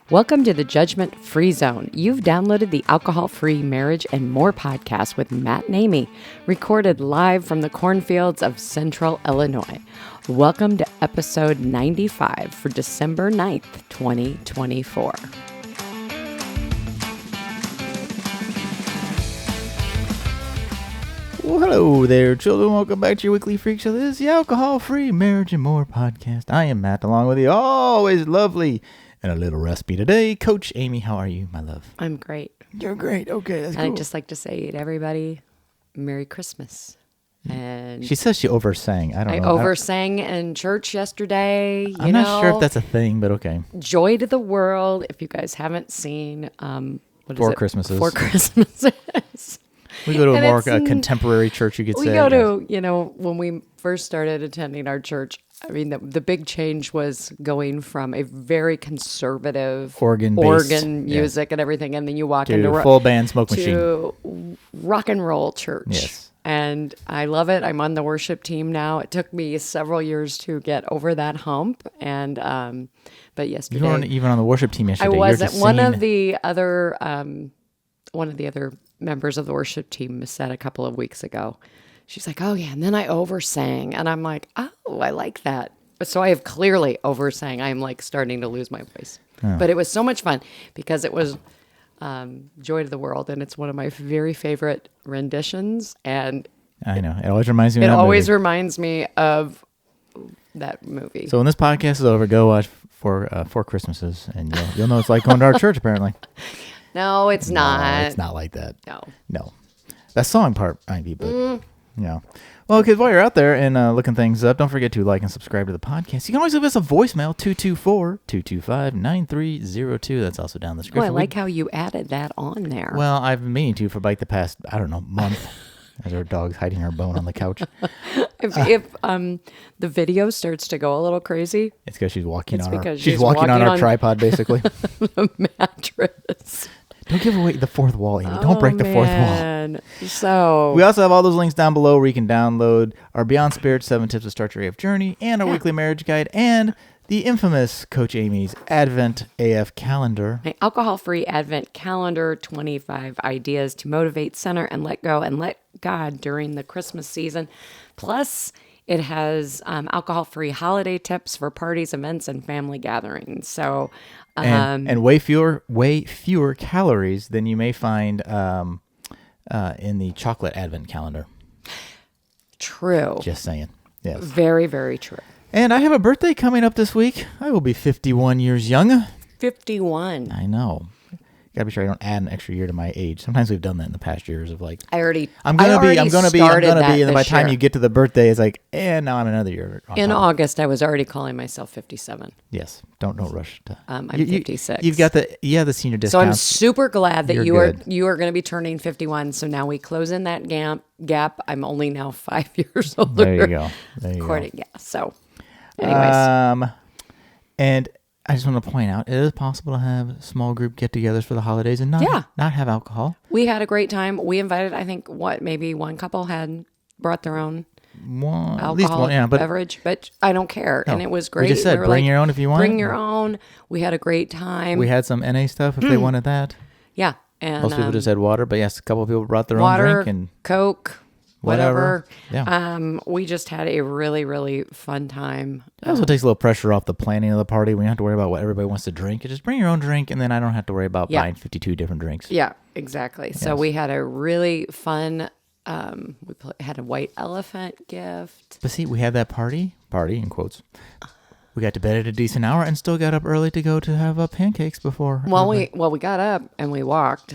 Welcome to the Judgment Free Zone. You've downloaded the Alcohol-Free Marriage and More podcast with Matt and Amy, recorded live from the cornfields of Central Illinois. Welcome to episode 95 for December 9th, 2024. Well, hello there, children. Welcome back to your weekly freak show. This is the Alcohol-Free Marriage and More podcast. I am Matt, along with the always lovely and a little raspy today, Coach Amy. How are you, my love? I'm great. You're great. Okay, that's cool. I'd just like to say to everybody, Merry Christmas. And She says she oversang. I don't know. I oversang in church yesterday. I'm not sure if that's a thing, but okay. Joy to the World. If you guys haven't seen, Four Christmases. Four Christmases. We go to a And more it's in- contemporary church, you could say. We go to, when we first started attending our church, I mean, the big change was going from a very conservative Organ-based, music and everything, and then you walk To into full band smoke machine. to rock and roll church. Yes. And I love it. I'm on the worship team now. It took me several years to get over that hump, and but yesterday You weren't even on the worship team yesterday. I You're wasn't. just One singing. of the other members of the worship team said a couple of weeks ago, she's like, oh yeah, and then I oversang. And I'm like, oh, I like that. So I have clearly oversang. I'm like starting to lose my voice. Oh. But it was so much fun because it was Joy to the World. And it's one of my very favorite renditions. And I know. It always reminds me it of that always movie. reminds me of that movie. So when this podcast is over, go watch Four Christmases, and you'll know it's like going to our church, apparently. No, it's not. No, it's not like that. No. That song part might be, but Well, kids, while you're out there and looking things up, don't forget to like and subscribe to the podcast. You can always leave us a voicemail, 224-225-9302. That's also down the Oh, description. I like how you added that on there. Well, I've been meaning to for like the past, month, as our dog's hiding her bone on the couch. If the video starts to go a little crazy, It's because she's walking It's on because she's she's walking on walking our on- tripod, basically. the mattress. Don't give away the fourth wall, Amy. Don't break the fourth wall. Man. So We also have all those links down below where you can download our Beyond Spirit 7 Tips to Start Your AF Journey and our weekly marriage guide and the infamous Coach Amy's Advent AF calendar. my alcohol-free Advent calendar, 25 ideas to motivate, center, and let go and let God during the Christmas season. Plus, it has alcohol-free holiday tips for parties, events, and family gatherings. So, And way fewer calories than you may find in the chocolate Advent calendar. true. Just saying. Yes. Very, very true. And I have a birthday coming up this week. I will be 51 years young. 51. I know. Gotta be sure I don't add an extra year to my age. Sometimes we've done that in the past years of like, I'm I'm gonna be, and then by the time year. you get to the birthday, it's like, now I'm another year. on In top. August, I was already calling myself 57. Yes. Don't rush to. I'm 56. You've got the senior So I'm discounts. super glad that You're you are going to be turning 51. So now we close in that gap. I'm only now 5 years older. There you go. According, yeah. So, anyways, And I just want to point out, it is possible to have small group get-togethers for the holidays and not have alcohol. we had a great time. We invited, I think, maybe one couple had brought their own At least alcohol one, but beverage, but I don't care. No, And it was we great. just said, were bring your own if you want Bring it. your own. We had a great time. we had some NA stuff if they wanted that. Yeah. And Most people just had water, but yes, a couple of people brought their own water, drink and Coke, whatever. whatever. We just had a really, really fun time. it also takes a little pressure off the planning of the party. We don't have to worry about what everybody wants to drink. You just bring your own drink, and then I don't have to worry about buying 52 different drinks. Yeah, exactly. So Yes. we had a really fun, had a white elephant gift. But see, we had that party in quotes. We got to bed at a decent hour and still got up early to go to have pancakes before. Well, we got up and we walked,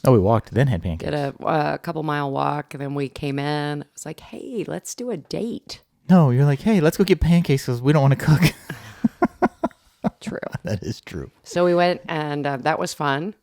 we walked, then had pancakes. did a couple mile walk, and then we came in. I was like, hey, let's do a date. No, you're like, hey, let's go get pancakes because we don't want to cook. True. That is true. So we went, and that was fun.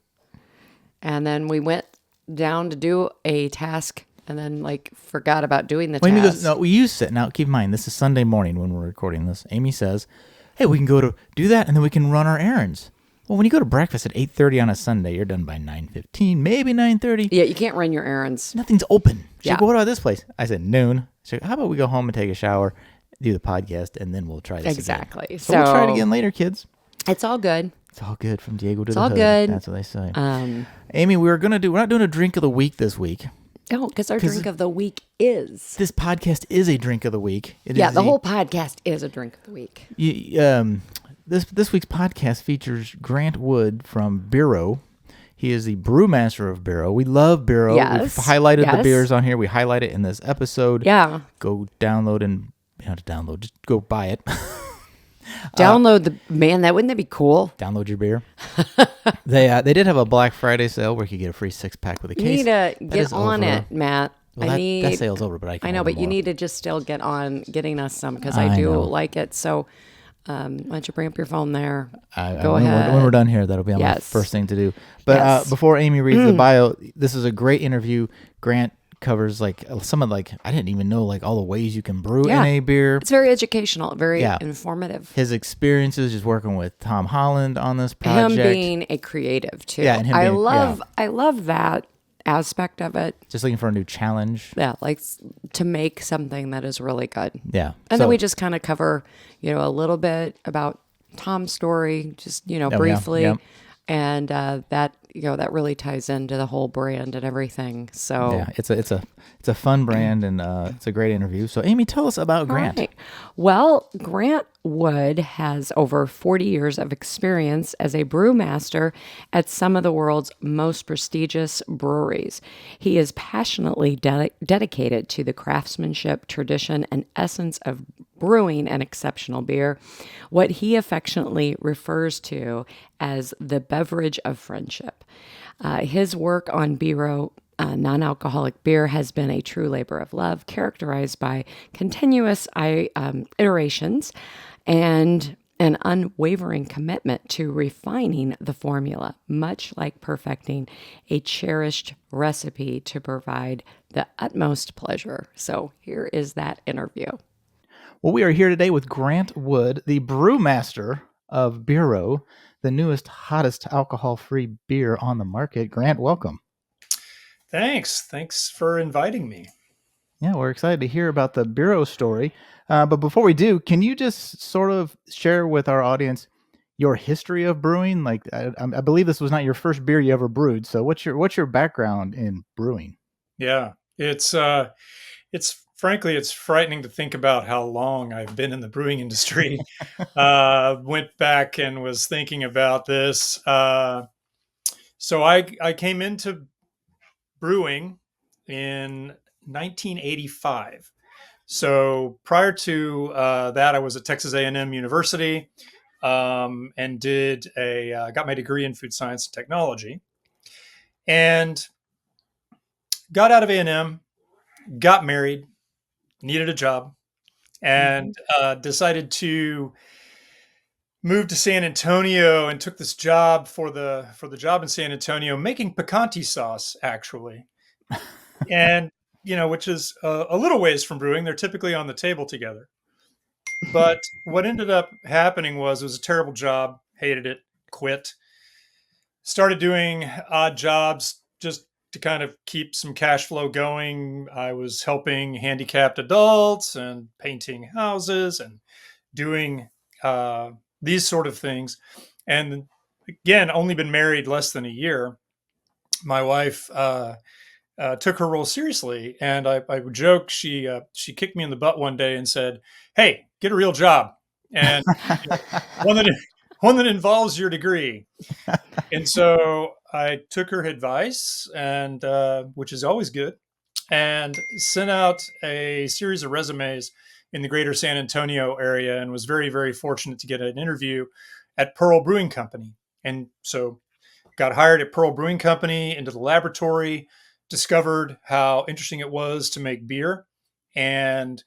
And then we went down to do a task, and then forgot about doing the Amy task. goes, no, we used it. Now, keep in mind, this is Sunday morning when we're recording this. Amy says, hey, we can go to do that, and then we can run our errands. Well, when you go to breakfast at 8:30 on a Sunday, you're done by 9:15, maybe 9:30. Yeah, you can't run your errands. Nothing's open. She's Yeah. like, well, what about this place? I said, noon. She's like, how about we go home and take a shower, do the podcast, and then we'll try this Exactly. again. So we'll try it again later, kids. It's all good. It's all good from Diego to It's the all hood. good. That's what they say. Amy, we're not doing a drink of the week this week. Oh, because our drink of the week is. This podcast is a drink of the week. The whole podcast is a drink of the week. This week's podcast features Grant Wood from BERO. He is the brewmaster of BERO. We love BERO. Yes. We've highlighted the beers on here. We highlight it in this episode. Yeah. Go download and not to download, just go buy it. Wouldn't that be cool? Download your beer. They did have a Black Friday sale where you could get a free 6-pack with a case. You need to get on it, Matt. Well, that sale's over, but I know, but you need to just still get on getting us some because I do like it. So why don't you bring up your phone there? Go ahead. When we're done here, that'll be on my first thing to do. But before Amy reads the bio, this is a great interview. Grant covers I didn't even know all the ways you can brew NA beer. It's very educational, very informative. His experiences just working with Tom Holland on this project. Him being a creative too. Yeah, and I love that aspect of it. Just looking for a new challenge. Yeah, to make something that is really good. Yeah. And then we just kind of cover, a little bit about Tom's story, just, briefly. Yeah. And that really ties into the whole brand and everything. So yeah, it's a fun brand and it's a great interview. So Amy, tell us about Grant. Right. Well, Grant Wood has over 40 years of experience as a brewmaster at some of the world's most prestigious breweries. He is passionately dedicated to the craftsmanship, tradition, and essence of brewing an exceptional beer, what he affectionately refers to as the beverage of friendship. His work on BERO non-alcoholic beer has been a true labor of love, characterized by continuous iterations and an unwavering commitment to refining the formula, much like perfecting a cherished recipe to provide the utmost pleasure. So here is that interview. Well, we are here today with Grant Wood, the brewmaster of BERO, the newest, hottest alcohol-free beer on the market. Grant, welcome. Thanks for inviting me. Yeah, we're excited to hear about the BERO story. But before we do, can you just sort of share with our audience your history of brewing? I believe this was not your first beer you ever brewed. So what's your background in brewing? Yeah, it's frankly, it's frightening to think about how long I've been in the brewing industry. Went back and was thinking about this. So I came into brewing in 1985. So prior to that, I was at Texas A&M University and got my degree in food science and technology, and got out of A&M, got married, needed a job, and decided to move to San Antonio and took this job for the job in San Antonio, making picante sauce, actually. And, which is a little ways from brewing. They're typically on the table together. But what ended up happening was it was a terrible job, hated it, quit. Started doing odd jobs just to kind of keep some cash flow going. I was helping handicapped adults and painting houses and doing these sort of things. And again, only been married less than a year. My wife took her role seriously, and I would joke she kicked me in the butt one day and said, "Hey, get a real job, and one that involves your degree." And so I took her advice, and which is always good, and sent out a series of resumes in the greater San Antonio area, and was very, very fortunate to get an interview at Pearl Brewing Company. And so got hired at Pearl Brewing Company into the laboratory, discovered how interesting it was to make beer, and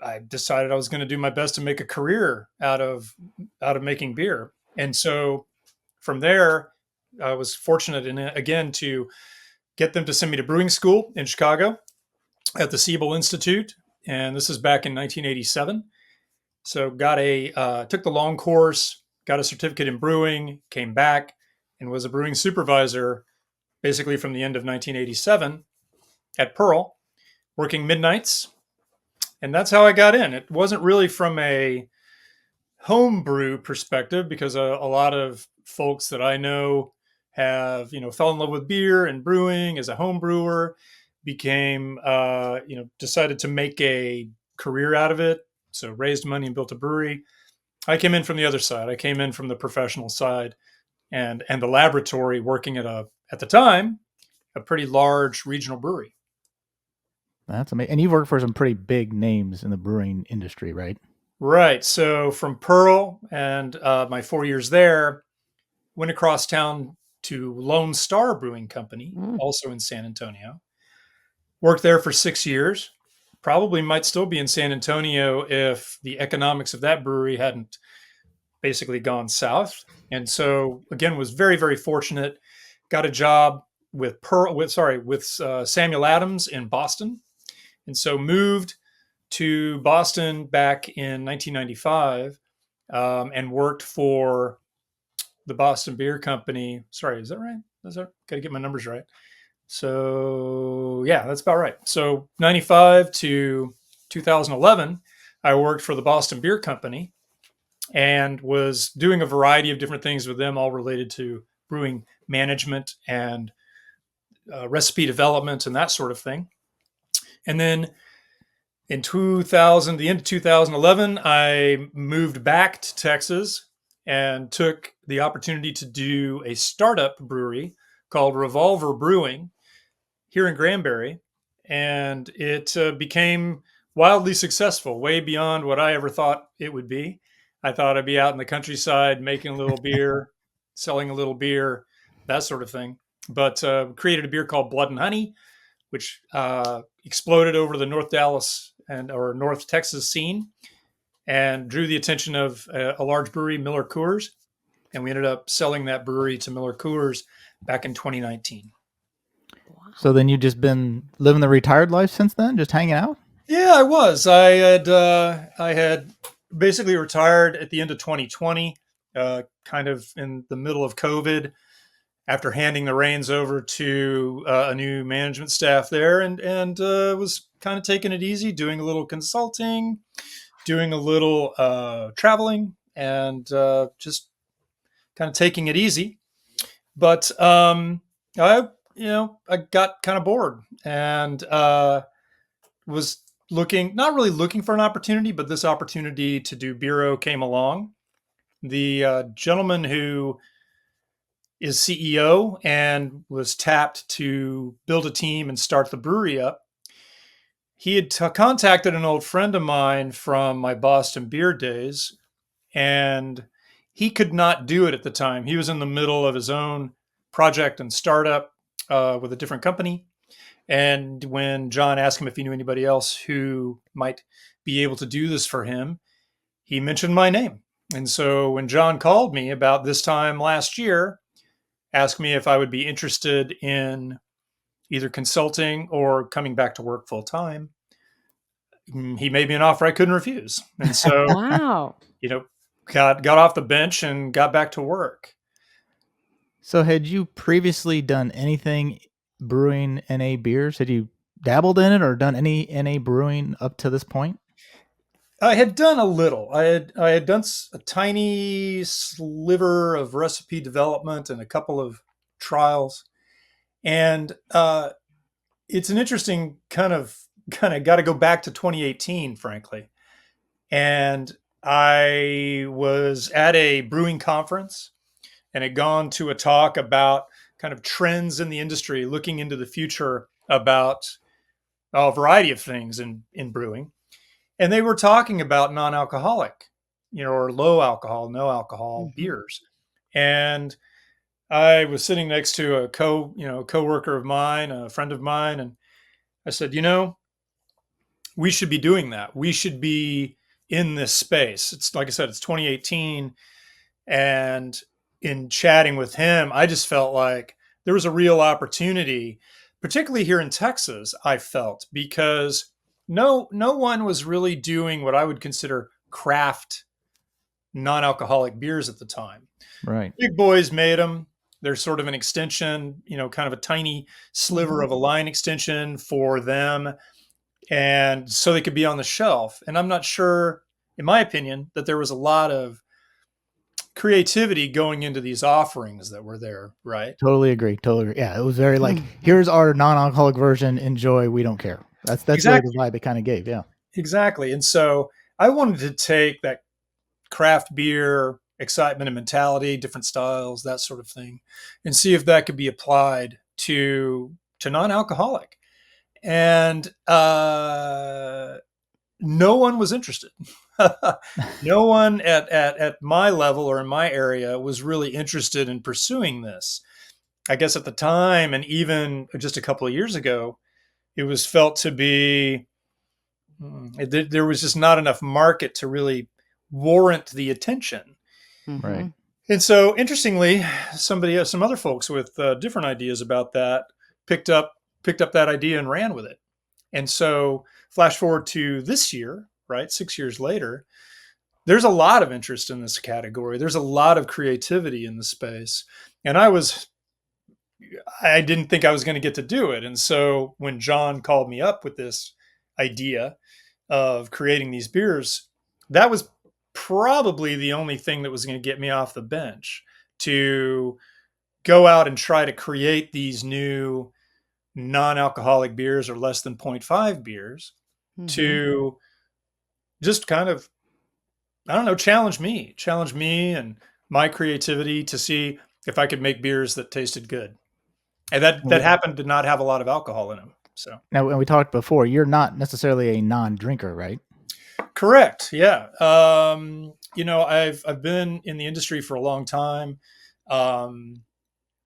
I decided I was going to do my best to make a career out of making beer. And so from there, I was fortunate again to get them to send me to brewing school in Chicago at the Siebel Institute, and this is back in 1987. So took the long course, got a certificate in brewing, came back, and was a brewing supervisor basically from the end of 1987 at Pearl, working midnights. And that's how I got in. It wasn't really from a home brew perspective, because a lot of folks that I know have, fell in love with beer and brewing as a home brewer, became, decided to make a career out of it. So raised money and built a brewery. I came in from the other side. I came in from the professional side and the laboratory, working at the time, a pretty large regional brewery. That's amazing. And you've worked for some pretty big names in the brewing industry, right? Right. So from Pearl and my 4 years there, went across town to Lone Star Brewing Company, also in San Antonio. Worked there for 6 years. Probably might still be in San Antonio if the economics of that brewery hadn't basically gone south. And so again, was very, very fortunate. Got a job with Samuel Adams in Boston, and so moved to Boston back in 1995, and worked for the Boston Beer Company. Sorry, is that right? Got to get my numbers right. So yeah, that's about right. So 95 to 2011, I worked for the Boston Beer Company and was doing a variety of different things with them, all related to brewing management and recipe development and that sort of thing. And then in the end of 2011, I moved back to Texas and took the opportunity to do a startup brewery called Revolver Brewing here in Granbury. And it became wildly successful, way beyond what I ever thought it would be. I thought I'd be out in the countryside making a little beer, selling a little beer, that sort of thing. But created a beer called Blood and Honey, which exploded over the North Dallas or North Texas scene and drew the attention of a large brewery, Miller Coors. And we ended up selling that brewery to Miller Coors back in 2019. So then you've just been living the retired life since then, just hanging out? Yeah, I was. I had basically retired at the end of 2020, kind of in the middle of COVID, after handing the reins over to a new management staff there, and was kind of taking it easy, doing a little consulting, doing a little traveling, and just kind of taking it easy. But I got kind of bored and was not really looking for an opportunity, but this opportunity to do Bero came along. The gentleman who is CEO and was tapped to build a team and start the brewery up, he had contacted an old friend of mine from my Boston beer days, and he could not do it at the time. He was in the middle of his own project and startup with a different company. And when John asked him if he knew anybody else who might be able to do this for him, he mentioned my name. And so when John called me about this time last year, asked me if I would be interested in either consulting or coming back to work full time, he made me an offer I couldn't refuse. And so, Wow. got off the bench and got back to work. So had you previously done anything brewing NA beers? Had you dabbled in it or done any NA brewing up to this point? I had done a little. I had done a tiny sliver of recipe development and a couple of trials, and it's an interesting kind of got to go back to 2018, frankly. And I was at a brewing conference and had gone to a talk about kind of trends in the industry, looking into the future about a variety of things in brewing. And they were talking about non-alcoholic, or low alcohol, no alcohol beers. And I was sitting next to a coworker of mine, a friend of mine, and I said, we should be doing that. We should be in this space. It's like I said, it's 2018, and in chatting with him, I just felt like there was a real opportunity, particularly here in Texas. I felt because no one was really doing what I would consider craft non-alcoholic beers at the time. Right. Big boys made them. They're sort of an extension, kind of a tiny sliver of a line extension for them, and so they could be on the shelf. And I'm not sure, in my opinion, that there was a lot of creativity going into these offerings that were there, right? Totally agree. Totally agree. Yeah, it was very like, here's our non-alcoholic version. Enjoy. We don't care. That's really the Exactly. vibe it kind of gave. Yeah. Exactly. And so I wanted to take that craft beer excitement and mentality, different styles, that sort of thing, and see if that could be applied to non-alcoholic. And no one was interested. No one at my level or in my area was really interested in pursuing this. I guess at the time, and even just a couple of years ago, it was felt to be there was just not enough market to really warrant the attention. Right. And so, interestingly, some other folks with different ideas about that picked up picked up that idea and ran with it. And so, flash forward to this year, right, 6 years later, there's a lot of interest in this category. There's a lot of creativity in the space, and I didn't think I was going to get to do it. And so, when John called me up with this idea of creating these beers, that was probably the only thing that was going to get me off the bench to go out and try to create these new non-alcoholic beers or less than zero point 0.5 beers to just kind of, I don't know, challenge me and my creativity to see if I could make beers that tasted good. And that happened to not have a lot of alcohol in them. So Now, when we talked before, you're not necessarily a non-drinker, right? correct. Yeah. I've been in the industry for a long time. Um,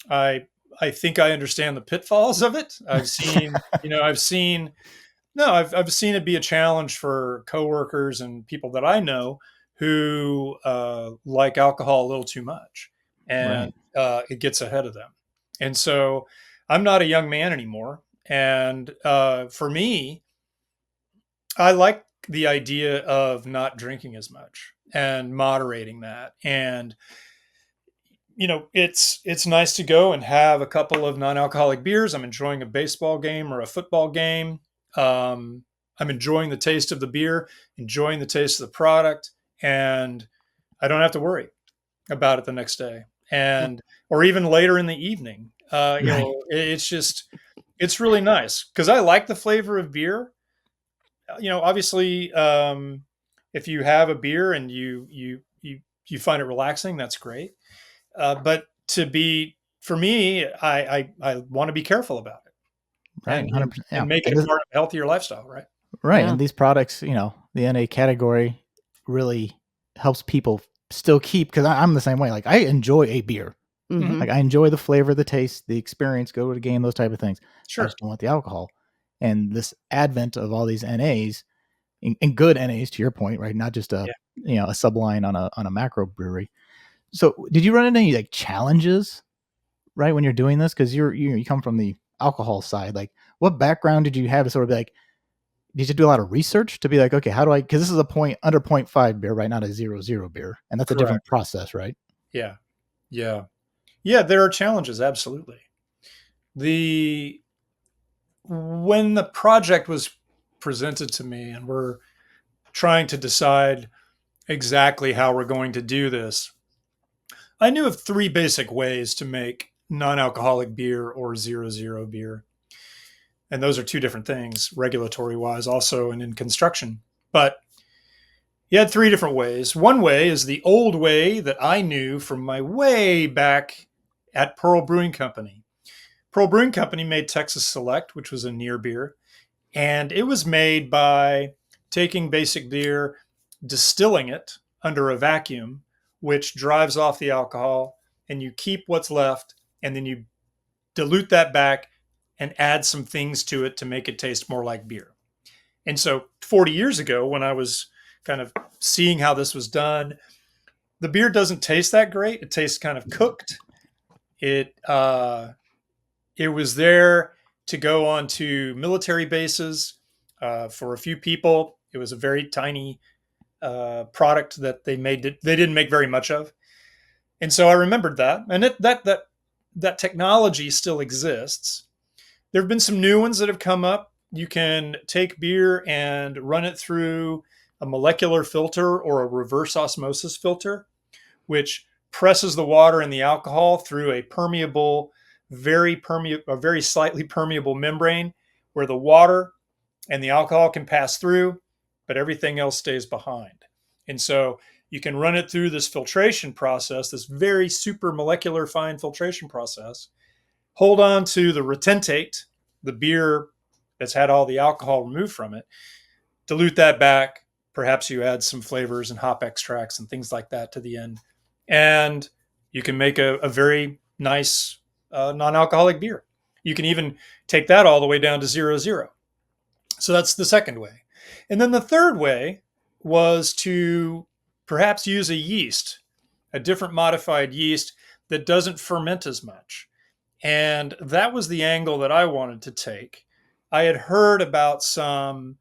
I I think I understand the pitfalls of it. I've seen it be a challenge for coworkers and people that I know who like alcohol a little too much, and Right. it gets ahead of them. And so I'm not a young man anymore, and for me, I like the idea of not drinking as much and moderating that. And it's nice to go and have a couple of non-alcoholic beers. I'm enjoying a baseball game or a football game. I'm enjoying the taste of the beer, enjoying the taste of the product, and I don't have to worry about it the next day, and or even later in the evening. Right. It's really nice because I like the flavor of beer. Obviously, if you have a beer and you find it relaxing, that's great. But for me, I want to be careful about it Right. and, and 100%. Yeah. and make it And a this, part of a healthier lifestyle, right? right. Yeah. And these products, the NA category really helps people still keep, because I'm the same way. Like, I enjoy a beer. Mhm. Like, I enjoy the flavor, the taste, the experience, go to the game, those type of things. I Sure. just don't want the alcohol. And this advent of all these NAs and good NAs, to your point, right? Not just Yeah. a subline on a macro brewery. So did you run into any like challenges, right, when you're doing this? Because you come from the alcohol side. Like, what background did you have to sort of be like, did you do a lot of research to be like, okay, how do I, because this is a under 0.5 beer, right? Not a 0.0 beer. And that's a different Correct. process, right? Yeah. Yeah. Yeah. There are challenges. Absolutely. The When the project was presented to me and we're trying to decide exactly how we're going to do this, I knew of three basic ways to make non-alcoholic beer or 0.0 beer. And those are two different things, regulatory wise, also, and in construction. But he had three different ways. One way is the old way that I knew from my way back at Pearl Brewing Company. Pearl Brewing Company made Texas Select, which was a near beer, and it was made by taking basic beer, distilling it under a vacuum, which drives off the alcohol, and you keep what's left, and then you dilute that back and add some things to it to make it taste more like beer. And so 40 years ago, when I was kind of seeing how this was done, the beer doesn't taste that great. It tastes kind of cooked. It was there to go on to military bases for a few people. It was a very tiny product that they didn't make very much of. And so I remembered that, and that technology still exists. There have been some new ones that have come up. You can take beer and run it through a molecular filter or a reverse osmosis filter, which presses the water and the alcohol through a permeable, a very slightly permeable membrane where the water and the alcohol can pass through, but everything else stays behind. And so you can run it through this filtration process, this very super molecular fine filtration process, hold on to the retentate, the beer that's had all the alcohol removed from it, dilute that back. Perhaps you add some flavors and hop extracts and things like that to the end. And you can make a very nice non-alcoholic beer. You can even take that all the way down to 0.0. So that's the second way. And then the third way was to perhaps use a yeast, a different modified yeast that doesn't ferment as much. And that was the angle that I wanted to take. I had heard about some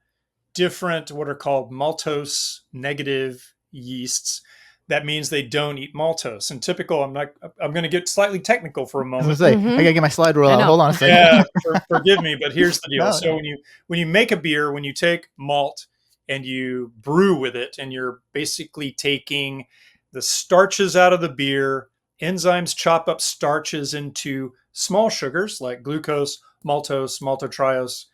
different, what are called maltose negative yeasts. That means they don't eat maltose. And typical, I'm going to get slightly technical for a I was moment. gonna say, I gotta get my slide rule I out. know. Hold on a second. Yeah, forgive me, but here's the deal. No, So no. when you make a beer, when you take malt and you brew with it, and you're basically taking the starches out of the beer, enzymes chop up starches into small sugars like glucose, maltose, maltotriose.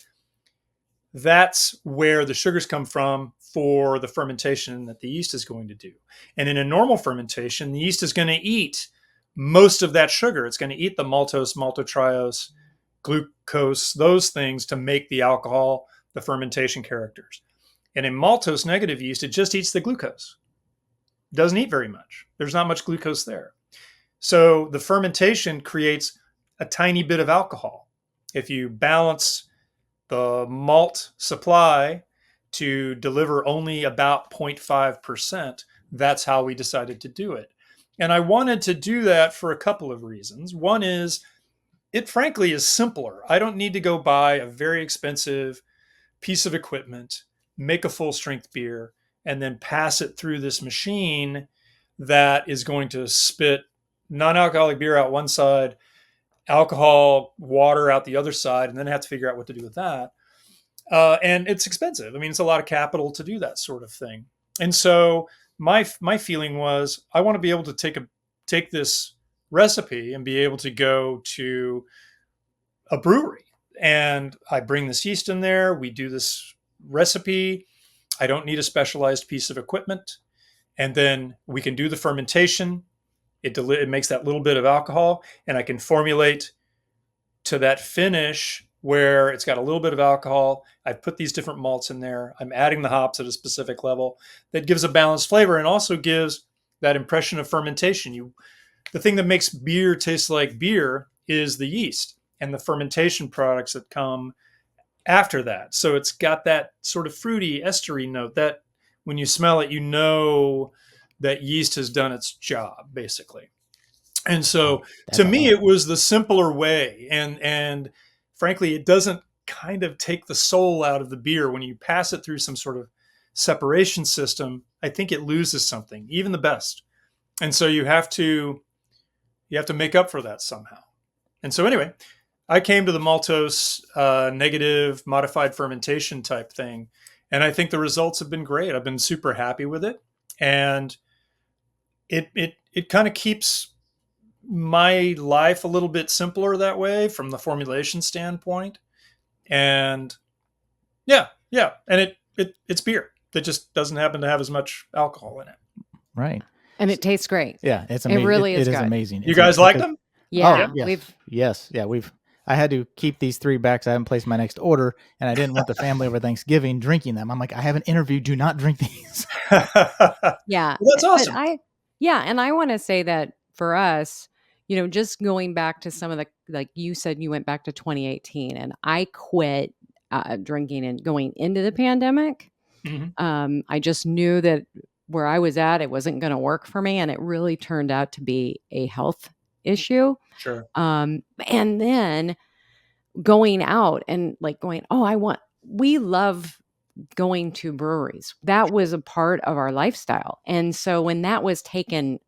That's where the sugars come from for the fermentation that the yeast is going to do. And in a normal fermentation, the yeast is going to eat most of that sugar. It's going to eat the maltose, maltotriose, glucose, those things to make the alcohol, the fermentation characters. And in maltose negative yeast, it just eats the glucose. It doesn't eat very much. There's not much glucose there. So the fermentation creates a tiny bit of alcohol. If you balance the malt supply to deliver only about 0.5%, that's how we decided to do it. And I wanted to do that for a couple of reasons. One is, it frankly is simpler. I don't need to go buy a very expensive piece of equipment, make a full strength beer, and then pass it through this machine that is going to spit non-alcoholic beer out one side, alcohol, water out the other side, and then have to figure out what to do with that. And it's expensive. I mean, it's a lot of capital to do that sort of thing. And so my feeling was, I want to be able to take this recipe and be able to go to a brewery, and I bring this yeast in there. We do this recipe. I don't need a specialized piece of equipment, and then we can do the fermentation. It makes that little bit of alcohol, and I can formulate to that finish where it's got a little bit of alcohol. I've put these different malts in there. I'm adding the hops at a specific level that gives a balanced flavor and also gives that impression of fermentation. The thing that makes beer taste like beer is the yeast and the fermentation products that come after that. So it's got that sort of fruity, estery note that when you smell it, you know that yeast has done its job, basically. And so to me, it was the simpler way. And frankly, it doesn't kind of take the soul out of the beer when you pass it through some sort of separation system. I think it loses something, even the best. And so you have to make up for that somehow. And so anyway, I came to the maltose negative modified fermentation type thing. And I think the results have been great. I've been super happy with it. And it kind of keeps my life a little bit simpler that way from the formulation standpoint. And yeah. And it's beer that just doesn't happen to have as much alcohol in it. Right. And it tastes great. Yeah, it's amazing. It really is It is good. amazing. You guys like them? Yeah. Oh, yes. I had to keep these 3 back so I haven't placed my next order, and I didn't want the family over Thanksgiving drinking them. I'm like, I have an interview. Do not drink these. Yeah. Well, that's awesome. And I want to say that for us, just going back to some of the, like you said, you went back to 2018, and I quit drinking and going into the pandemic. Mm-hmm. I just knew that where I was at, it wasn't going to work for me, and it really turned out to be a health issue. Sure. And then going out and we love going to breweries. That was a part of our lifestyle. And so when that was taken,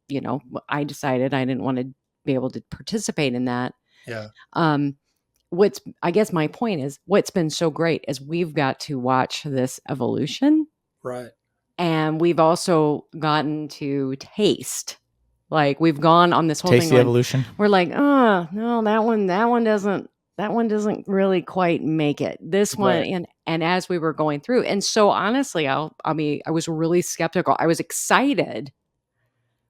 I decided I didn't want to be able to participate in that. Yeah. I guess my point is, what's been so great is we've got to watch this evolution. Right. And we've also gotten to taste Like we've gone on this whole Taste thing the when evolution. we're like, oh no, that one doesn't really quite make it. This one, Right. and as we were going through, and so honestly, I was really skeptical. I was excited,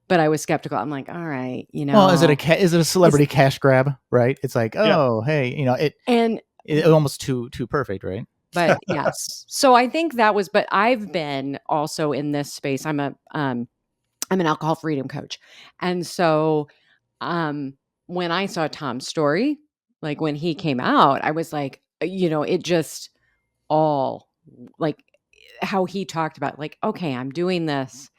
but I was skeptical. I'm like, all right, Well, is it a is celebrity cash grab? Right. It's like, Yeah. oh, hey, and it almost too perfect, right? but yes. So I think that was, but I've been also in this space. I'm an alcohol freedom coach. And so um when I saw Tom's story, like when he came out, I was like, it just all like how he talked about like, okay, I'm doing this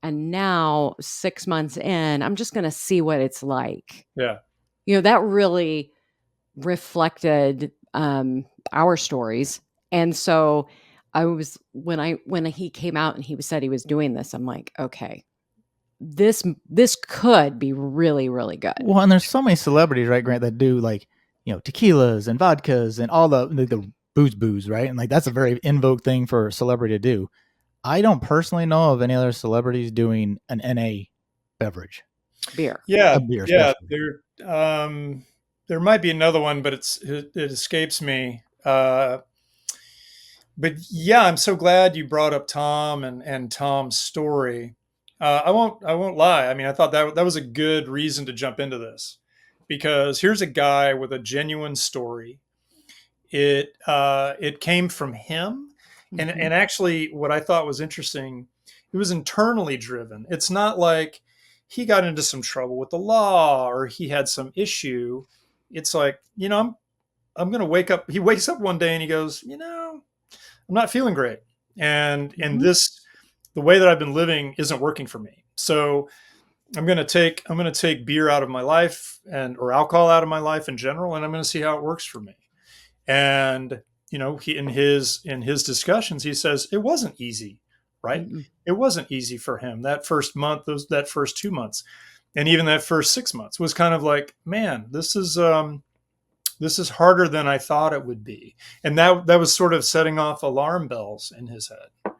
and now 6 months in, I'm just going to see what it's like. Yeah. That really reflected our stories. And so I was when he came out and he said he was doing this, I'm like, okay, this could be really, really good. Well, and there's so many celebrities, right, Grant, that do like, tequilas and vodkas and all the booze, right? And like that's a very in vogue thing for a celebrity to do. I don't personally know of any other celebrities doing an NA beverage, Beer. Yeah. a beer Yeah. especially. There might be another one, but it escapes me. But yeah, I'm so glad you brought up Tom and Tom's story. I won't lie. I mean, I thought that was a good reason to jump into this because here's a guy with a genuine story. It came from him, and Mhm. and actually, what I thought was interesting, it was internally driven. It's not like he got into some trouble with the law or he had some issue. It's like I'm going to wake up. He wakes up one day and he goes, I'm not feeling great. And Mhm. the way that I've been living isn't working for me. So I'm going to take beer out of my life or alcohol out of my life in general, and I'm going to see how it works for me. And he in his discussions, he says it wasn't easy, right? Mm-mm. It wasn't easy for him that first month, that first 2 months, and even that first 6 months was kind of like, man, this is harder than I thought it would be. And that was sort of setting off alarm bells in his head.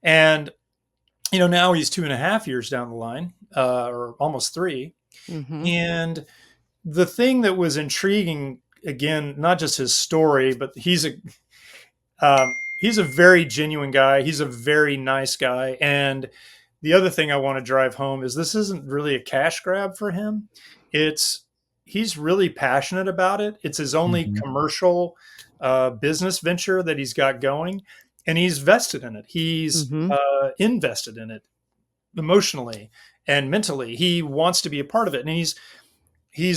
And, now he's 2.5 years down the line, or almost three. Mhm. And the thing that was intriguing, again, not just his story, but he's a very genuine guy. He's a very nice guy. And the other thing I want to drive home is this isn't really a cash grab for him. It's He's really passionate about it. It's his only Mhm. commercial business venture that he's got going, and he's vested in it. He's Mhm. invested in it emotionally and mentally. He wants to be a part of it, and he's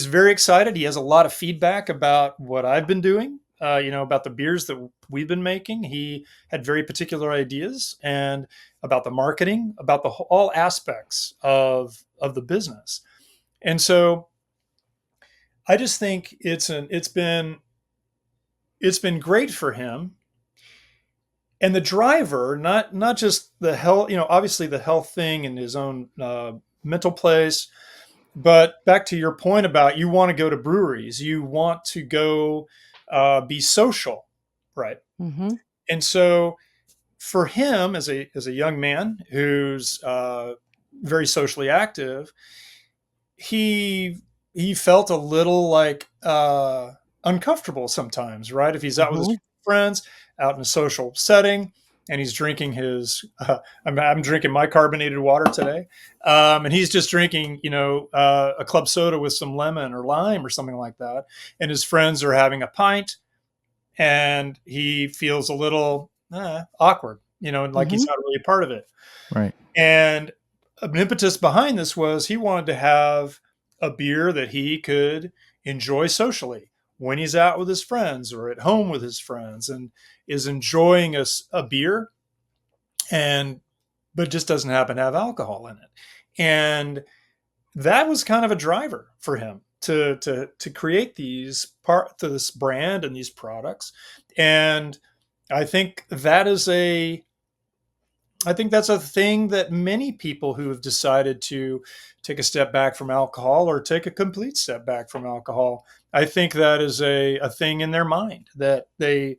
very excited. He has a lot of feedback about what I've been doing, about the beers that we've been making. He had very particular ideas and about the marketing, about all aspects of the business. And so I just think it's been great for him. And the driver, not just the health, obviously the health thing in his own mental place. But back to your point about you want to go to breweries, you want to go be social, right? Mhm. And so for him, as a young man who's very socially active, he he felt a little like uncomfortable sometimes, right? If he's out with his Mhm. friends, out in a social setting, and he's drinking I'm drinking my carbonated water today, and he's just drinking, a club soda with some lemon or lime or something like that, and his friends are having a pint, and he feels a little awkward, and like he's Mhm. not really a part of it. Right. And an impetus behind this was he wanted to have a beer that he could enjoy socially when he's out with his friends or at home with his friends and is enjoying a beer and but just doesn't happen to have alcohol in it. And that was kind of a driver for him to create this brand and these products. And I think that is a I think that's a thing that many people who have decided to take a step back from alcohol or take a complete step back from alcohol, I think that is a thing in their mind that they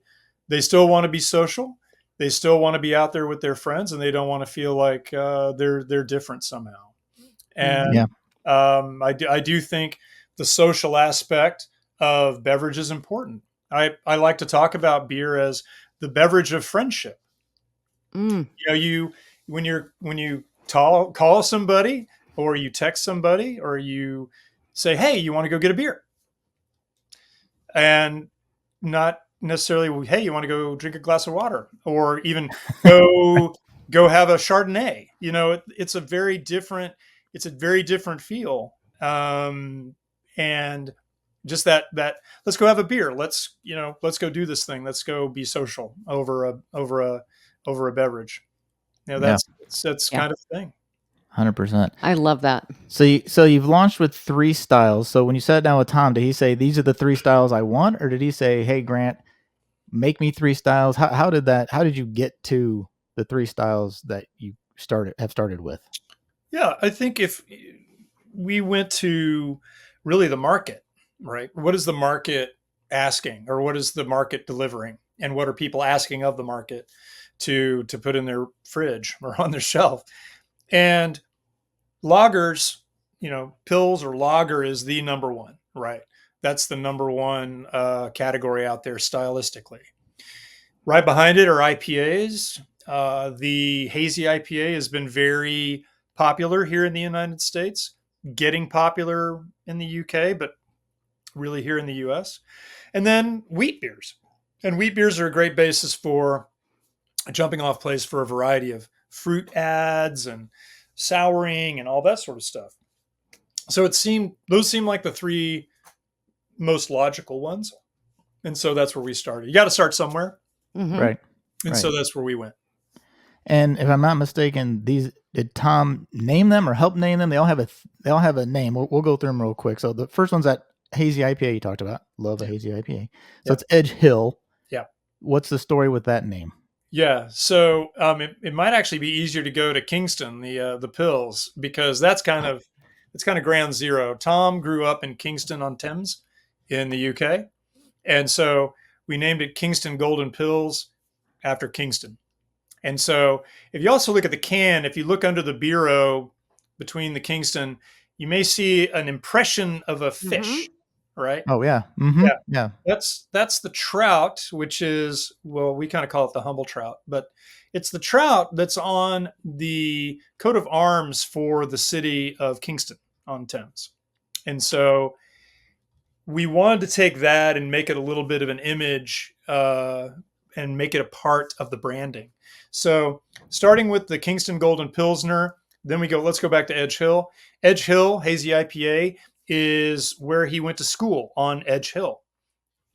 still want to be social, they still want to be out there with their friends, and they don't want to feel like they're different somehow. Mhm. And Yeah. I do think the social aspect of beverage is important. I like to talk about beer as the beverage of friendship. Mm. You know, when you call somebody, or you text somebody, or you say, "Hey, you want to go get a beer?" and not necessarily, "Hey, you want to go drink a glass of water?" or even go go have a Chardonnay. It's a very different feel. And just that let's go have a beer. Let's go do this thing. Let's go be social over a beverage. Yeah, That's Yeah. kind of the thing. 100%. I love that. So you've launched with 3 styles. So when you sat down with Tom, did he say these are the 3 styles I want, or did he say, "Hey Grant, make me 3 styles"? How did you get to the 3 styles that you have started with? Yeah, I think if we went to really the market, right? What is the market asking, or what is the market delivering, and what are people asking of the market to put in their fridge or on their shelf? And lagers, pills or lager is the number one, right? That's the number one category out there stylistically. Right behind it are IPAs. The hazy IPA has been very popular here in the United States, getting popular in the UK, but really here in the US. And then wheat beers. And wheat beers are a great basis for a jumping off place for a variety of fruit ads and souring and all that sort of stuff. So those seem like the three most logical ones. And so that's where we started. You got to start somewhere. Mm-hmm. Right. And so that's where we went. And if I'm not mistaken, did Tom name them or help name them? They all have a name. We'll go through them real quick. So the first one's that hazy IPA you talked about. Love a hazy IPA. So it's Edge Hill. Yeah. What's the story with that name? Yeah. So it might actually be easier to go to Kingston, the Pills, because it's kind of ground zero. Tom grew up in Kingston on Thames in the UK. And so we named it Kingston Golden Pills after Kingston. And so if you also look at the can, if you look under the BERO between the Kingston, you may see an impression of a fish, right? Oh yeah. Mm-hmm. Yeah. That's the trout, which is, well, we kind of call it the humble trout, but it's the trout that's on the coat of arms for the city of Kingston on Thames. And so we wanted to take that and make it a little bit of an image, and make it a part of the branding. So starting with the Kingston Golden Pilsner, then let's go back to Edge Hill. Edge Hill Hazy IPA is where he went to school, on Edge Hill.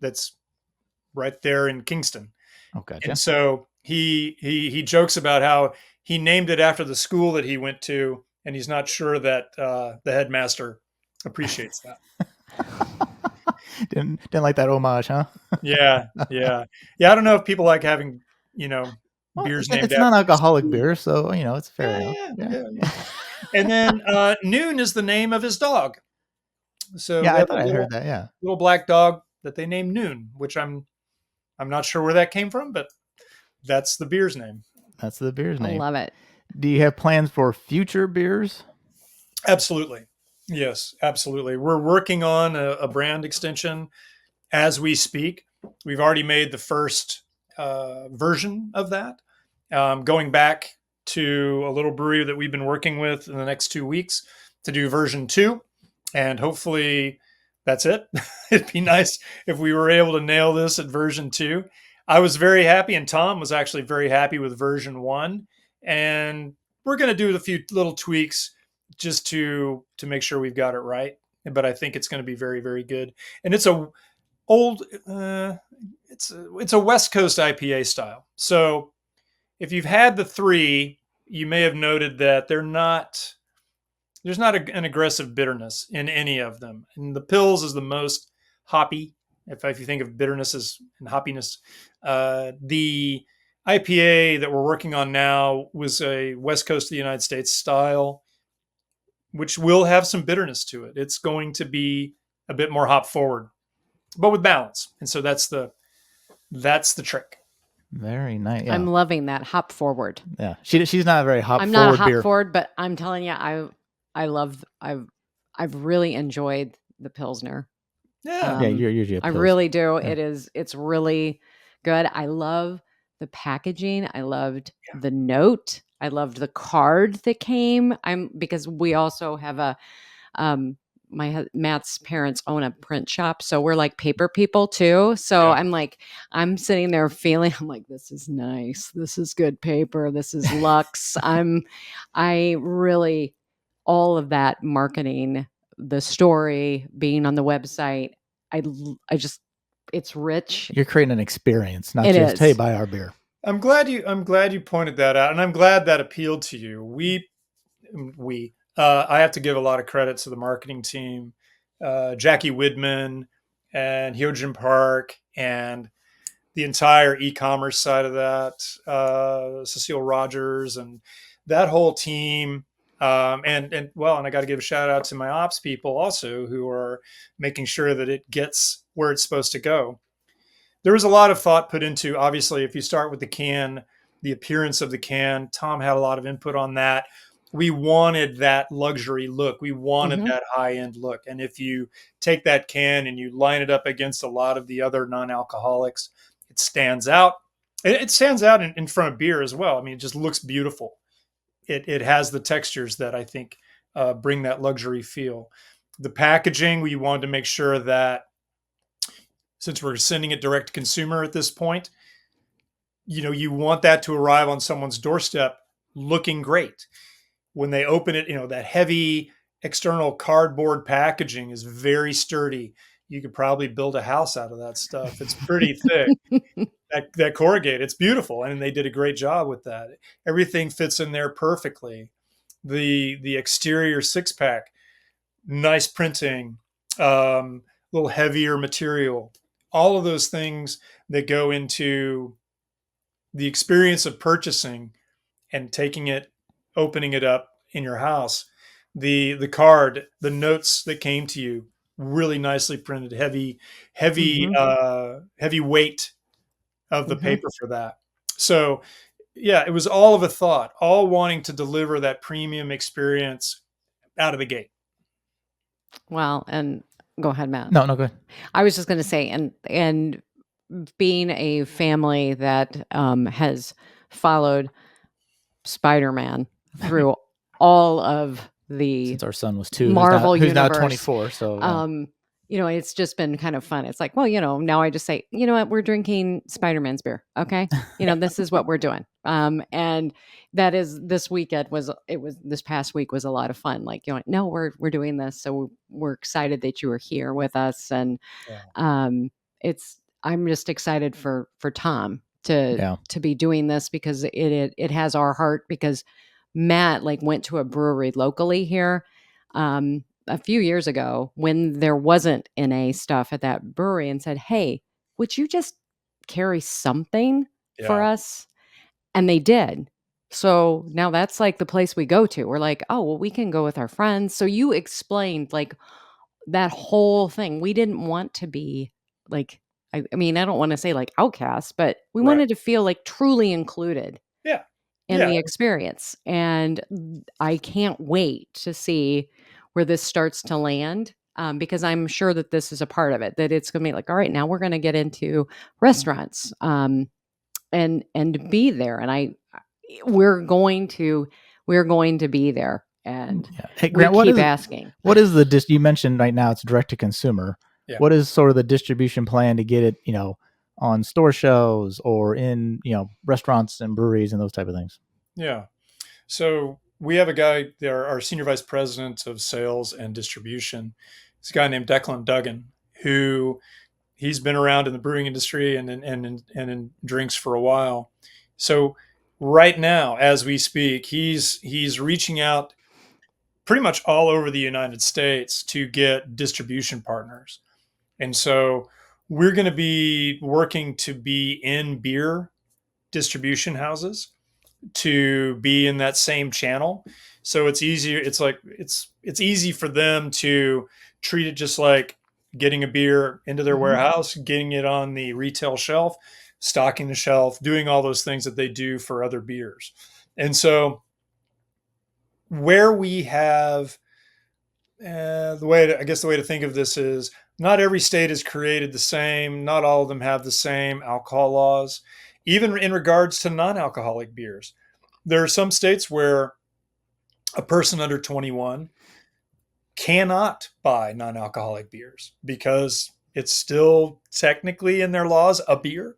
That's right there in Kingston. Okay. And so he jokes about how he named it after the school that he went to, and he's not sure that the headmaster appreciates that. didn't like that homage, huh? Yeah. I don't know if people like having, beers named It's after non-alcoholic beer, so it's fair enough. Yeah. And then Noon is the name of his dog. So Yeah, they I have thought I heard that. Yeah, little black dog that they named Noon, which I'm not sure where that came from, but that's the beer's name. that's the beer's I name. love it. Do you have plans for future beers? Absolutely. Yes, absolutely. We're working on a brand extension as we speak. We've already made the first version of that. Going back to a little brewery that we've been working with in the next 2 weeks to do version 2. And hopefully that's it. It'd be nice if we were able to nail this at version 2. I was very happy, and Tom was actually very happy with version 1. And we're going to do a few little tweaks just to make sure we've got it right. But I think it's going to be very, very good. And it's a old, it's a West Coast IPA style. So if you've had the 3, you may have noted that there's not an aggressive bitterness in any of them. And the Pills is the most hoppy, if you think of bitterness and hoppiness. The IPA that we're working on now was a West Coast of the United States style, which will have some bitterness to it. It's going to be a bit more hop forward, but with balance. And so that's the trick. Very nice. Yeah. I'm loving that hop forward. Yeah, she's not a very hop I'm forward not a hop beer. forward, but I'm telling you, I love I've really enjoyed the Pilsner. Yeah. Yeah, you're usually a I pills. really do. Yeah. It's really good. I love the packaging. I loved the note. I loved the card that came. Because we also have um Matt's parents own a print shop, so we're like paper people too. So Yeah. I'm sitting there feeling, I'm like, this is nice. This is good paper. This is luxe. I really, all of that marketing, the story, being on the website, I just, it's rich. You're creating an experience, not It just, hey, is. buy our beer. I'm glad you pointed that out, and I'm glad that appealed to you. I have to give a lot of credit to the marketing team, Jackie Widman and Hyojin Park, and the entire e-commerce side of that, Cecile Rogers and that whole team. And I got to give a shout out to my ops people also, who are making sure that it gets where it's supposed to go. There was a lot of thought put into, obviously, if you start with the can, the appearance of the can. Tom had a lot of input on that. We wanted that luxury look. We wanted Mhm. that high end look. And if you take that can and you line it up against a lot of the other non alcoholics, it stands out. It stands out in front of beer as well. I mean, it just looks beautiful. It has the textures that I think bring that luxury feel. The packaging, we wanted to make sure that since we're sending it direct to consumer at this point, you want that to arrive on someone's doorstep looking great. When they open it, that heavy external cardboard packaging is very sturdy. You could probably build a house out of that stuff. It's pretty thick. That corrugate, it's beautiful, and they did a great job with that. Everything fits in there perfectly. The exterior six pack, nice printing, a little heavier material. All of those things that go into the experience of purchasing and taking it, opening it up in your house. The card, the notes that came to you, really nicely printed, Mhm. heavy weight of the Mhm. paper for that. So yeah, it was all of a thought, all wanting to deliver that premium experience out of the gate. Well, and go ahead, Matt. No, no, go ahead. I was just going to say, and being a family that has followed Spider-Man through all of the Since our son was 2, Marvel who's now universe, 24, so yeah. um, it's just been kind of fun. It's like, well, now I just say, you know what, we're drinking Spider-Man's beer. Okay. This is what we're doing. And that is this weekend was this past week was a lot of fun. Like, no, we're doing this. So we're excited that you were here with us. And Yeah. I'm just excited for Tom to Yeah. to be doing this because it has our heart because Matt went to a brewery locally here a few years ago when there wasn't NA stuff at that brewery and said, "Hey, would you just carry something for Yeah. us?" And they did. So now that's like the place we go to. We're like, "Oh, well, we can go with our friends." So you explained that whole thing. We didn't want to be like I mean, I don't want to say like outcasts, but we Right. wanted to feel like truly included Yeah. in Yeah. the experience. And I can't wait to see where this starts to land because I'm sure that this is a part of it, that it's going to be like, all right, now we're going to get into restaurants and be there. And we're going to, we're going to be there. And Yeah. Hey, we Grant, what keep is asking. what is the you mentioned right now it's direct to consumer. Yeah. What is sort of the distribution plan to get it, on store shelves or in, restaurants and breweries and those type of things? Yeah. So we have a guy there, our senior vice president of sales and distribution. It's a guy named Declan Duggan, who he's been around in the brewing industry and in drinks for a while. So right now, as we speak, he's reaching out pretty much all over the United States to get distribution partners. And so we're going to be working to be in beer distribution houses to be in that same channel. So it's easier. It's like it's easy for them to treat it just like getting a beer into their Mhm. warehouse, getting it on the retail shelf, stocking the shelf, doing all those things that they do for other beers. And so where we have I guess the way to think of this is not every state is created the same. Not all of them have the same alcohol laws, even in regards to non-alcoholic beers. There are some states where a person under 21 cannot buy non-alcoholic beers because it's still technically in their laws a beer.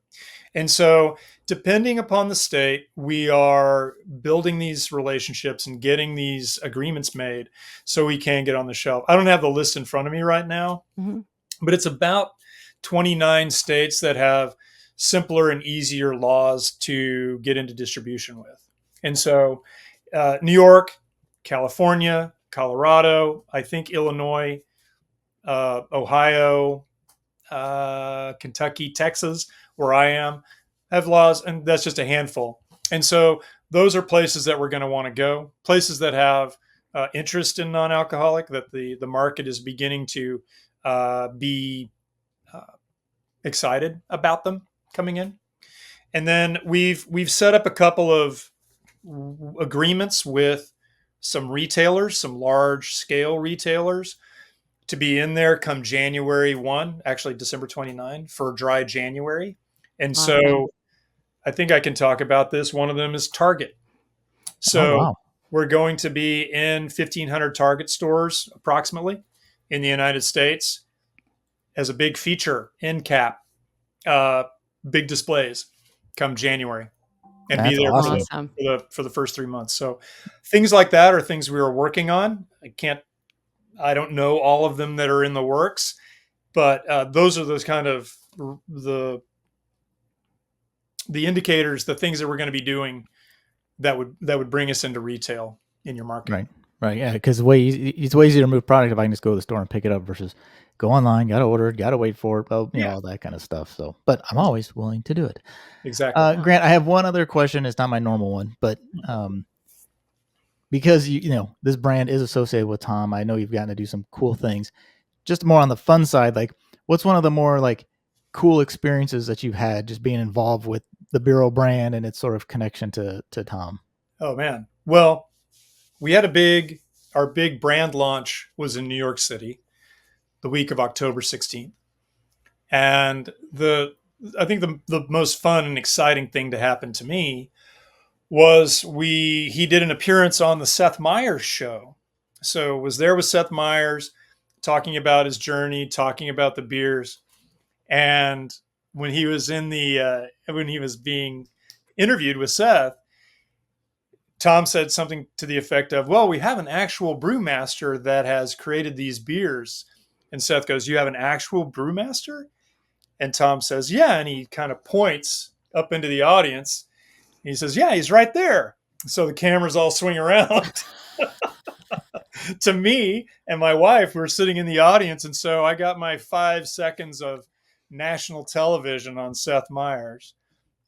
And so, depending upon the state, we are building these relationships and getting these agreements made so we can get on the shelf. I don't have the list in front of me right now, Mhm. but it's about 29 states that have simpler and easier laws to get into distribution with. And so, New York, California, Colorado, I think Illinois, Ohio, Kentucky, Texas, where I am, have laws, and that's just a handful. And so those are places that we're going to want to go, places that have interest in non-alcoholic, that the market is beginning to be uh, excited about them coming in. And then we've set up a couple of agreements with some retailers, some large scale retailers, to be in there come January 1, actually December 29, for dry January. And Awesome. so I think I can talk about this. One of them is Target. Oh, So wow. we're going to be in 1,500 Target stores approximately in the United States as a big feature in cap, uh, big displays come January, and be That's there awesome. Awesome. for the first 3 months. So things like that are things we are working on. I don't know all of them that are in the works, but those are those kind of the the indicators, the things that we're going to be doing that would bring us into retail in your market. Right. Right. Yeah. Because it's way easier to move product if I can just go to the store and pick it up versus go online, got to order it, got to wait for it, well, Yeah, all that kind of stuff. So, but I'm always willing to do it. exactly. Grant, I have one other question. It's not my normal one, but because this brand is associated with Tom, I know you've gotten to do some cool things. Just more on the fun side, like what's one of the more like cool experiences that you've had just being involved with the Bero brand and its sort of connection to Tom? Oh man. Well, we had our big brand launch was in New York City the week of October 16th. And I think the most fun and exciting thing to happen to me was he did an appearance on the Seth Meyers show. So was there with Seth Meyers talking about his journey, talking about the beers. And when he was when he was being interviewed with Seth, Tom said something to the effect of, "Well, we have an actual brewmaster that has created these beers." And Seth goes, "You have an actual brewmaster?" And Tom says, "Yeah." And he kind of points up into the audience. He says, "Yeah, he's right there." So the cameras all swing around to me and my wife. We're sitting in the audience. And so I got my 5 seconds of national television on Seth Meyers,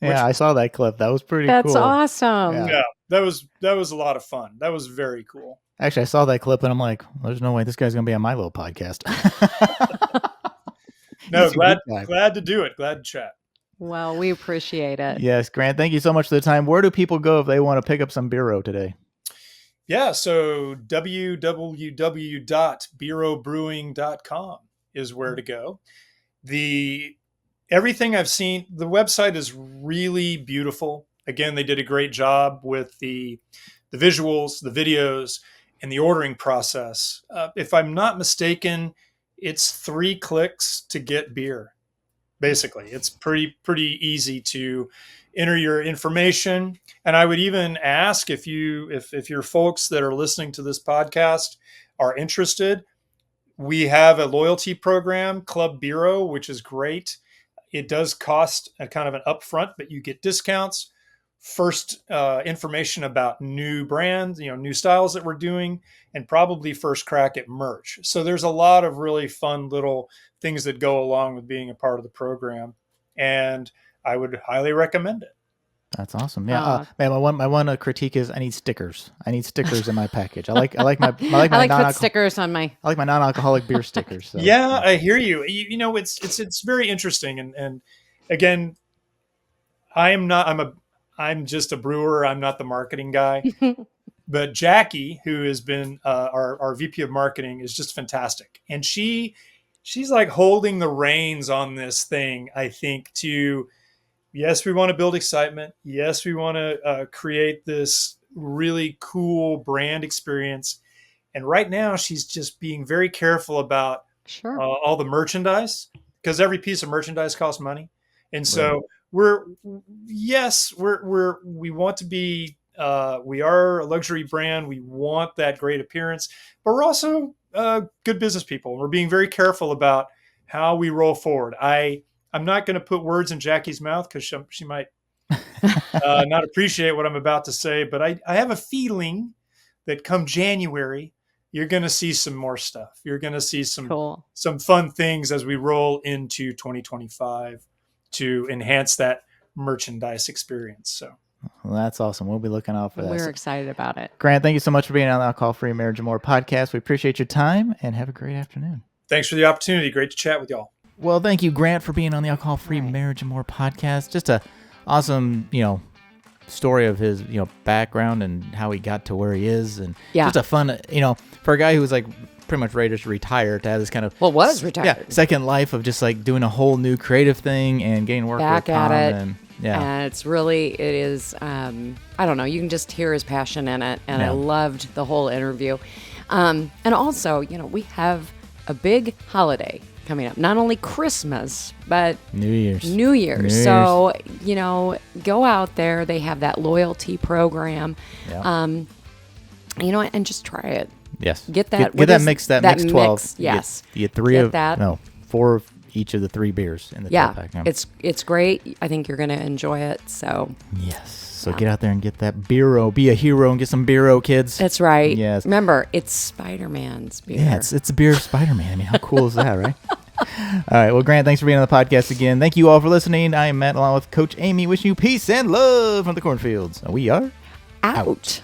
which, Yeah, I saw that clip. That was pretty That's cool. awesome. Yeah. yeah, that was a lot of fun. That was very cool. Actually, I saw that clip and I'm like, there's no way this guy's going to be on my little podcast. No, He's a good guy. glad to do it. Glad to chat. Well, we appreciate it. Yes, Grant, thank you so much for the time. Where do people go if they want to pick up some Bero today? Yeah, so www.berobrewing.com is where to go. Everything I've seen, the website is really beautiful. Again, they did a great job with the visuals, the videos, and the ordering process. If I'm not mistaken, it's 3 clicks to get beer. Basically, it's pretty easy to enter your information. And I would even ask if your folks that are listening to this podcast are interested. We have a loyalty program, Club Bero, which is great. It does cost a kind of an upfront, but you get discounts, first information about new brands, new styles that we're doing, and probably first crack at merch. So there's a lot of really fun little things that go along with being a part of the program, and I would highly recommend it. That's awesome. Yeah, man. My one critique is I need stickers. I need stickers in my package. I like my put stickers on my. I like my non-alcoholic beer stickers. So. Yeah, I hear you. It's very interesting, and again, I'm just a brewer. I'm not the marketing guy. But Jackie, who has been our VP of marketing, is just fantastic. And she's like holding the reins on this thing, I think, to, yes, we want to build excitement. Yes, we want to create this really cool brand experience. And right now, she's just being very careful about Sure. all the merchandise, because every piece of merchandise costs money. And so Right. we want to be, we are a luxury brand. We want that great appearance, but we're also good business people. We're being very careful about how we roll forward. I'm not going to put words in Jackie's mouth because she might not appreciate what I'm about to say, but I have a feeling that come January, you're going to see some more stuff. You're going to see Cool. some fun things as we roll into 2025 to enhance that merchandise experience. So Well, that's awesome. We'll be looking out for that. We're excited about it. Grant, thank you so much for being on the Alcohol-Free Marriage and More podcast. We appreciate your time and have a great afternoon. thanks for the opportunity. Great to chat with y'all. Well, thank you, Grant, for being on the Alcohol-Free Marriage and More podcast. Just a awesome, story of his, background and how he got to where he is. And just a fun, for a guy who was like pretty much ready to retire, to have this kind of was retired. Yeah, second life of just like doing a whole new creative thing and getting work Back with at Tom. it. And it is, I don't know, you can just hear his passion in it. And I loved the whole interview. And also, we have a big holiday coming up, not only Christmas, but New Year's. So, go out there. They have that loyalty program, and just try it. Yes. Get that. Get that mix 12. Yes. You get four of each of the 3 beers in the 12-pack. Yeah. It's great. I think you're going to enjoy it. So. Yes. So get out there and get that BERO. Be a hero and get some BERO, kids. That's right. Yes. Remember, it's Spider-Man's beer. Yeah, it's a beer of Spider-Man. I mean, how cool is that, right? All right. Well, Grant, thanks for being on the podcast again. Thank you all for listening. I am Matt, along with Coach Amy, wishing you peace and love from the cornfields. We are out.